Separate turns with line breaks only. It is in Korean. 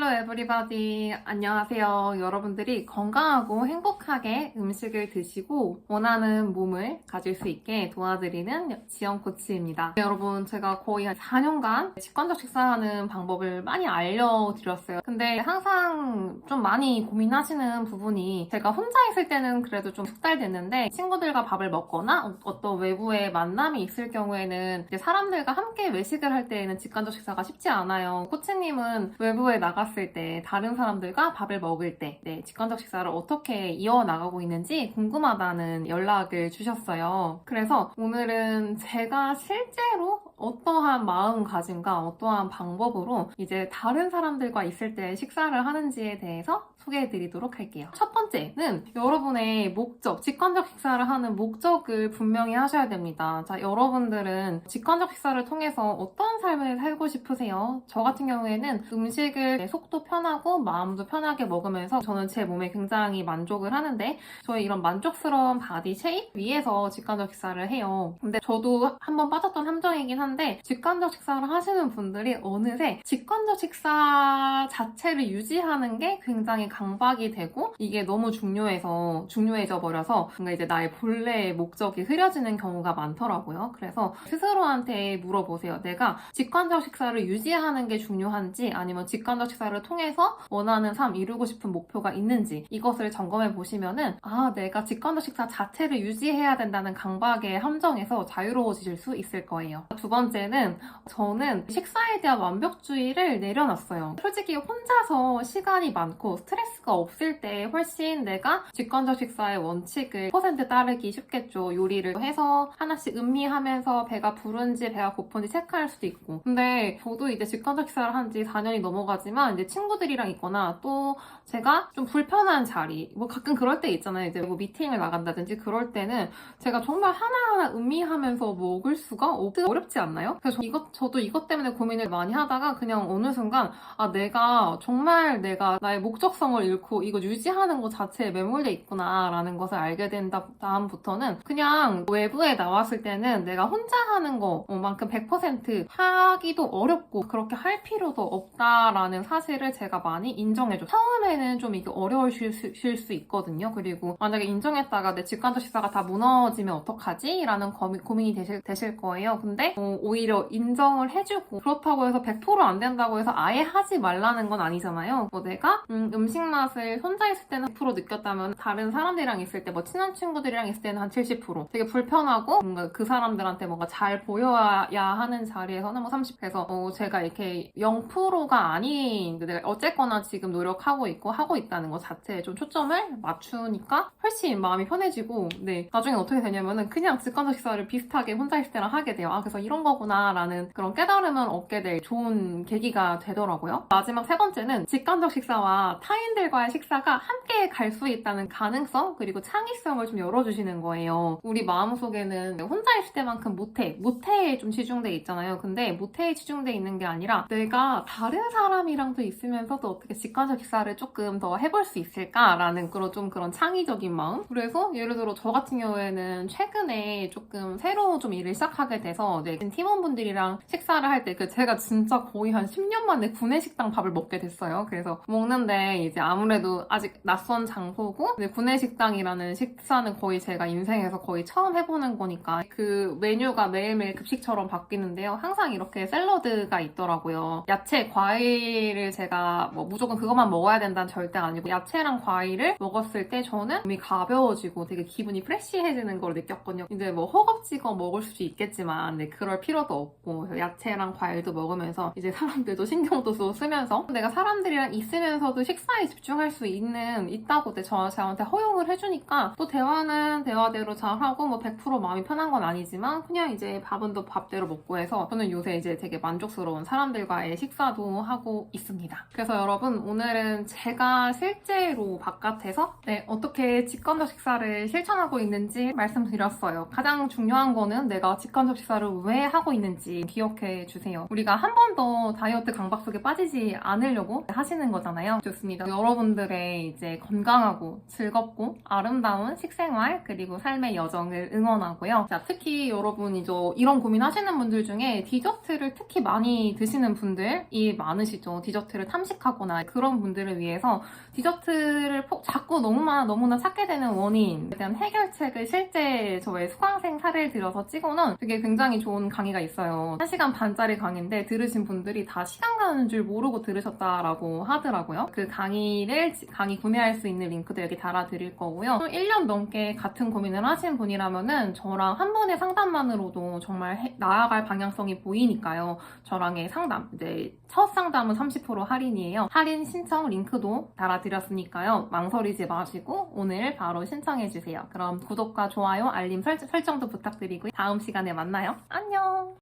Hello everybody. 안녕하세요. 여러분들이 건강하고 행복하게 음식을 드시고 원하는 몸을 가질 수 있게 도와드리는 지영 코치입니다. 여러분, 제가 거의 한 4년간 직관적 식사하는 방법을 많이 알려드렸어요. 근데 항상 좀 많이 고민하시는 부분이, 제가 혼자 있을 때는 그래도 좀 숙달됐는데 친구들과 밥을 먹거나 어떤 외부의 만남이 있을 경우에는 이제 사람들과 함께 외식을 할 때에는 직관적 식사가 쉽지 않아요. 코치님은 외부에 나갔을 때 다른 사람들과 밥을 먹을 때 직관적 식사를 어떻게 이어나가고 있는지 궁금하다는 연락을 주셨어요. 그래서 오늘은 제가 실제로 어떠한 마음가짐과 어떠한 방법으로 이제 다른 사람들과 있을 때 식사를 하는지에 대해서 소개해드리도록 할게요. 첫 번째는 여러분의 목적, 직관적 식사를 하는 목적을 분명히 하셔야 됩니다. 자, 여러분들은 직관적 식사를 통해서 어떤 삶을 살고 싶으세요? 저 같은 경우에는 음식을 속도 편하고 마음도 편하게 먹으면서 저는 제 몸에 굉장히 만족을 하는데, 저의 이런 만족스러운 바디 쉐입 위에서 직관적 식사를 해요. 근데 저도 한번 빠졌던 함정이긴 한데, 직관적 식사를 하시는 분들이 어느새 직관적 식사 자체를 유지하는 게 굉장히 강박이 되고 이게 너무 중요해져 버려서 뭔가 이제 나의 본래의 목적이 흐려지는 경우가 많더라고요. 그래서 스스로한테 물어보세요. 내가 직관적 식사를 유지하는 게 중요한지, 아니면 직관적 식사를 통해서 원하는 삶, 이루고 싶은 목표가 있는지, 이것을 점검해 보시면은 내가 직관적 식사 자체를 유지해야 된다는 강박의 함정에서 자유로워지실 수 있을 거예요. 두 번째는, 저는 식사에 대한 완벽주의를 내려놨어요. 솔직히 혼자서 시간이 많고 스트레스가 없을 때 훨씬 내가 직관적 식사의 원칙을 100% 따르기 쉽겠죠. 요리를 해서 하나씩 음미하면서 배가 부른지 배가 고픈지 체크할 수도 있고. 근데 저도 이제 직관적 식사를 한 지 4년이 넘어가지만 이제 친구들이랑 있거나 또 제가 좀 불편한 자리, 뭐 가끔 그럴 때 있잖아요. 이제 뭐 미팅을 나간다든지 그럴 때는 제가 정말 하나하나 음미하면서 먹을 수가 어렵지 않나요? 그래서 저도 이것 때문에 고민을 많이 하다가 그냥 어느 순간 내가 나의 목적성을 잃고 이거 유지하는 것 자체에 매몰돼 있구나 라는 것을 알게 된 다음부터는 그냥 외부에 나왔을 때는 내가 혼자 하는 것만큼 100% 하기도 어렵고 그렇게 할 필요도 없다라는 사실을 제가 많이 인정해줘. 처음에는 좀 이게 어려우실 수 있거든요. 그리고 만약에 인정했다가 내 직관적 식사가 다 무너지면 어떡하지? 라는 고민이 되실 거예요. 근데 오히려 인정을 해주고, 그렇다고 해서 100% 안 된다고 해서 아예 하지 말라는 건 아니잖아요. 내가 음식 맛을 혼자 있을 때는 100% 느꼈다면 다른 사람들이랑 있을 때, 친한 친구들이랑 있을 때는 한 70%, 되게 불편하고 뭔가 그 사람들한테 뭔가 잘 보여야 하는 자리에서는 30%. 그래서 제가 이렇게 0%가 아닌, 내가 어쨌거나 지금 노력하고 있고 하고 있다는 것 자체에 좀 초점을 맞추니까 훨씬 마음이 편해지고, 나중에 어떻게 되냐면은 그냥 직관적 식사를 비슷하게 혼자 있을 때랑 하게 돼요. 그래서 이런 거구나 라는 그런 깨달음을 얻게 될 좋은 계기가 되더라고요. 마지막 세 번째는, 직관적 식사와 타인들과의 식사가 함께 갈 수 있다는 가능성, 그리고 창의성을 좀 열어주시는 거예요. 우리 마음속에는 혼자 있을 때만큼 모태에 좀 치중돼 있잖아요. 근데 모태에 치중돼 있는 게 아니라 내가 다른 사람이랑도 있으면서도 어떻게 직관적 식사를 조금 더 해볼 수 있을까라는 그런 창의적인 마음. 그래서 예를 들어 저 같은 경우에는 최근에 조금 새로 좀 일을 시작하게 돼서 팀원분들이랑 식사를 할 때 제가 진짜 거의 한 10년 만에 구내식당 밥을 먹게 됐어요. 그래서 먹는데 이제 아무래도 아직 낯선 장소고, 구내식당이라는 식사는 거의 제가 인생에서 거의 처음 해보는 거니까 그 메뉴가 매일매일 급식처럼 바뀌는데요. 항상 이렇게 샐러드가 있더라고요. 야채, 과일을 제가 무조건 그것만 먹어야 된다는 절대 아니고, 야채랑 과일을 먹었을 때 저는 몸이 가벼워지고 되게 기분이 프레쉬해지는 걸 느꼈거든요. 이제 허겁지겁 먹을 수도 있겠지만 그럴 필요도 없고, 야채랑 과일도 먹으면서 이제 사람들도 신경도 쓰면서 내가 사람들이랑 있으면서도 식사에 집중할 수 있다고 저한테 허용을 해주니까, 또 대화는 대화대로 잘하고 100% 마음이 편한 건 아니지만 그냥 이제 밥은 또 밥대로 먹고 해서 저는 요새 이제 되게 만족스러운 사람들과의 식사도 하고 있습니다. 그래서 여러분, 오늘은 제가 실제로 바깥에서 어떻게 직관적 식사를 실천하고 있는지 말씀드렸어요. 가장 중요한 거는 내가 직관적 식사를 왜 하고 있는지 기억해 주세요. 우리가 한 번도 다이어트 강박 속에 빠지지 않으려고 하시는 거잖아요. 좋습니다. 여러분들의 이제 건강하고 즐겁고 아름다운 식생활 그리고 삶의 여정을 응원하고요. 자, 특히 여러분이 이런 고민 하시는 분들 중에 디저트를 특히 많이 드시는 분들이 많으시죠. 디저트를 디저트를 탐식하거나 그런 분들을 위해서 디저트를 자꾸 너무나 찾게 되는 원인에 대한 해결책을 실제 저의 수강생 사례를 들어서 찍어놓은 되게 굉장히 좋은 강의가 있어요. 1시간 반짜리 강의인데 들으신 분들이 다 시간 가는 줄 모르고 들으셨다라고 하더라고요. 그 강의 구매할 수 있는 링크도 여기 달아드릴 거고요. 1년 넘게 같은 고민을 하신 분이라면은 저랑 한 번의 상담만으로도 정말 나아갈 방향성이 보이니까요. 저랑의 상담, 이제 첫 상담은 30% 할인이에요. 할인 신청 링크도 달아드렸으니까요. 망설이지 마시고 오늘 바로 신청해주세요. 그럼 구독과 좋아요, 알림 설정도 부탁드리고 다음 시간에 만나요. 안녕!